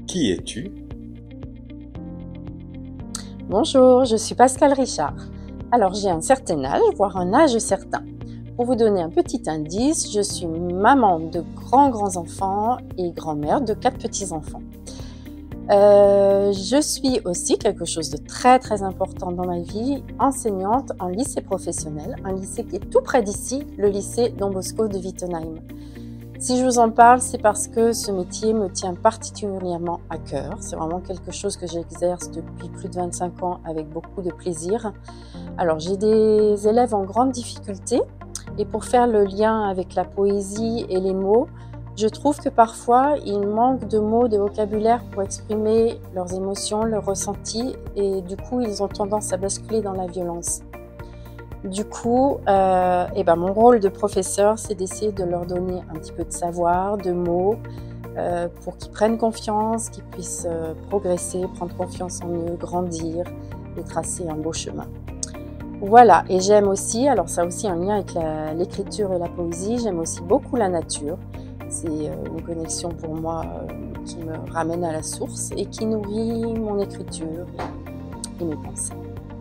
Qui es-tu? Bonjour, je suis Pascal Richard. Alors j'ai un certain âge, voire un âge certain. Pour vous donner un petit indice, je suis maman de grands enfants et grand-mère de 4 petits-enfants. Je suis aussi quelque chose de très important dans ma vie, enseignante en lycée professionnel, un lycée qui est tout près d'ici, le lycée Don Bosco de Wittenheim. Si je vous en parle, c'est parce que ce métier me tient particulièrement à cœur. C'est vraiment quelque chose que j'exerce depuis plus de 25 ans avec beaucoup de plaisir. Alors j'ai des élèves en grande difficulté et pour faire le lien avec la poésie et les mots, je trouve que parfois il manque de mots, de vocabulaire pour exprimer leurs émotions, leurs ressentis et du coup ils ont tendance à basculer dans la violence. Du coup, mon rôle de professeur, c'est d'essayer de leur donner un petit peu de savoir, de mots, pour qu'ils prennent confiance, qu'ils puissent progresser, prendre confiance en eux, grandir et tracer un beau chemin. Voilà, et j'aime aussi, alors ça a aussi un lien avec l'écriture et la poésie, j'aime aussi beaucoup la nature. C'est une connexion pour moi qui me ramène à la source et qui nourrit mon écriture et mes pensées.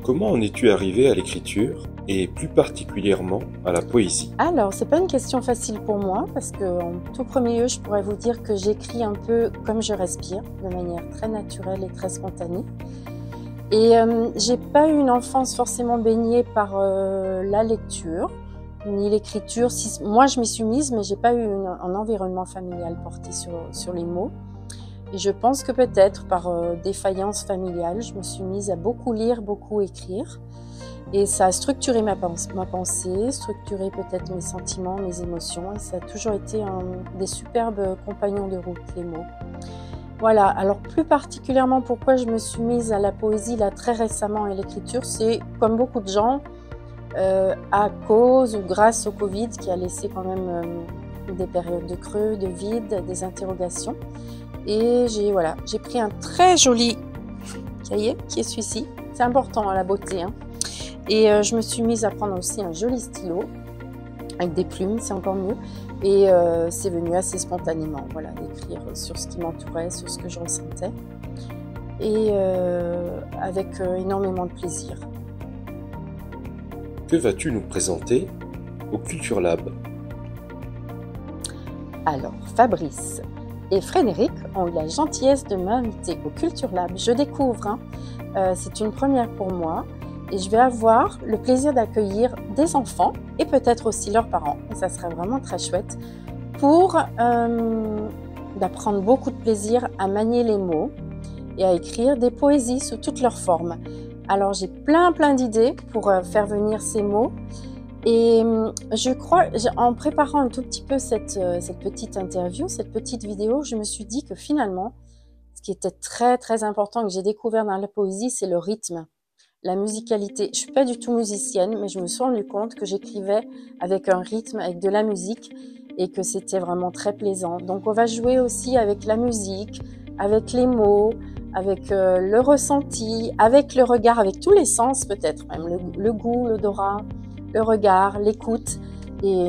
Comment en es-tu arrivée à l'écriture et plus particulièrement à la poésie? Alors, c'est pas une question facile pour moi parce qu'en tout premier lieu, je pourrais vous dire que j'écris un peu comme je respire, de manière très naturelle et très spontanée. Et j'ai pas eu une enfance forcément baignée par la lecture ni l'écriture. Moi, je m'y suis mise, mais j'ai pas eu un environnement familial porté sur les mots. Et je pense que peut-être par défaillance familiale, je me suis mise à beaucoup lire, beaucoup écrire. Et ça a structuré ma pensée, structuré peut-être mes sentiments, mes émotions. Et ça a toujours été des superbes compagnons de route, les mots. Voilà, alors plus particulièrement pourquoi je me suis mise à la poésie là très récemment et l'écriture, c'est comme beaucoup de gens, à cause ou grâce au Covid qui a laissé quand même des périodes de creux, de vide, des interrogations. Et j'ai pris un très joli cahier qui est celui-ci. C'est important la beauté. Hein. Et je me suis mise à prendre aussi un joli stylo avec des plumes, c'est encore mieux. Et c'est venu assez spontanément, voilà, d'écrire sur ce qui m'entourait, sur ce que je ressentais. Et avec énormément de plaisir. Que vas-tu nous présenter au Culture Lab? Alors, Fabrice et Frédéric ont eu la gentillesse de m'inviter au Culture Lab. Je découvre, c'est une première pour moi et je vais avoir le plaisir d'accueillir des enfants et peut-être aussi leurs parents. Et ça serait vraiment très chouette pour d'apprendre beaucoup de plaisir à manier les mots et à écrire des poésies sous toutes leurs formes. Alors j'ai plein d'idées pour faire venir ces mots. Et je crois, en préparant un tout petit peu cette petite interview, cette petite vidéo, je me suis dit que finalement, ce qui était très important que j'ai découvert dans la poésie, c'est le rythme, la musicalité. Je suis pas du tout musicienne, mais je me suis rendu compte que j'écrivais avec un rythme, avec de la musique, et que c'était vraiment très plaisant. Donc on va jouer aussi avec la musique, avec les mots, avec le ressenti, avec le regard, avec tous les sens peut-être, même le goût, l'odorat, le regard, l'écoute. Et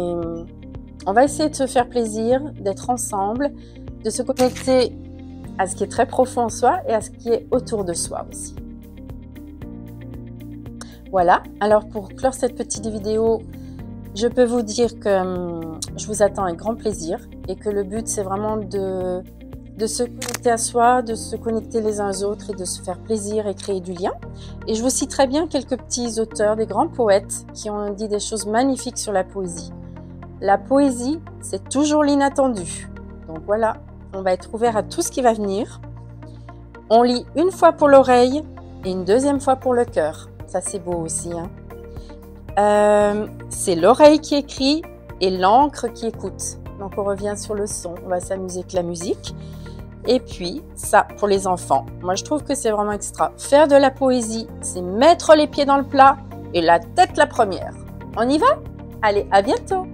on va essayer de se faire plaisir, d'être ensemble, de se connecter à ce qui est très profond en soi et à ce qui est autour de soi aussi. Voilà, alors pour clore cette petite vidéo, je peux vous dire que je vous attends avec grand plaisir et que le but c'est vraiment de se connecter à soi, de se connecter les uns aux autres et de se faire plaisir et créer du lien. Et je vous citerai bien quelques petits auteurs, des grands poètes qui ont dit des choses magnifiques sur la poésie. La poésie, c'est toujours l'inattendu. Donc voilà, on va être ouvert à tout ce qui va venir. On lit une fois pour l'oreille et une deuxième fois pour le cœur. Ça, c'est beau aussi. Hein. C'est l'oreille qui écrit et l'encre qui écoute. Donc on revient sur le son, on va s'amuser avec la musique. Et puis, ça, pour les enfants, moi je trouve que c'est vraiment extra. Faire de la poésie, c'est mettre les pieds dans le plat et la tête la première. On y va? Allez, à bientôt!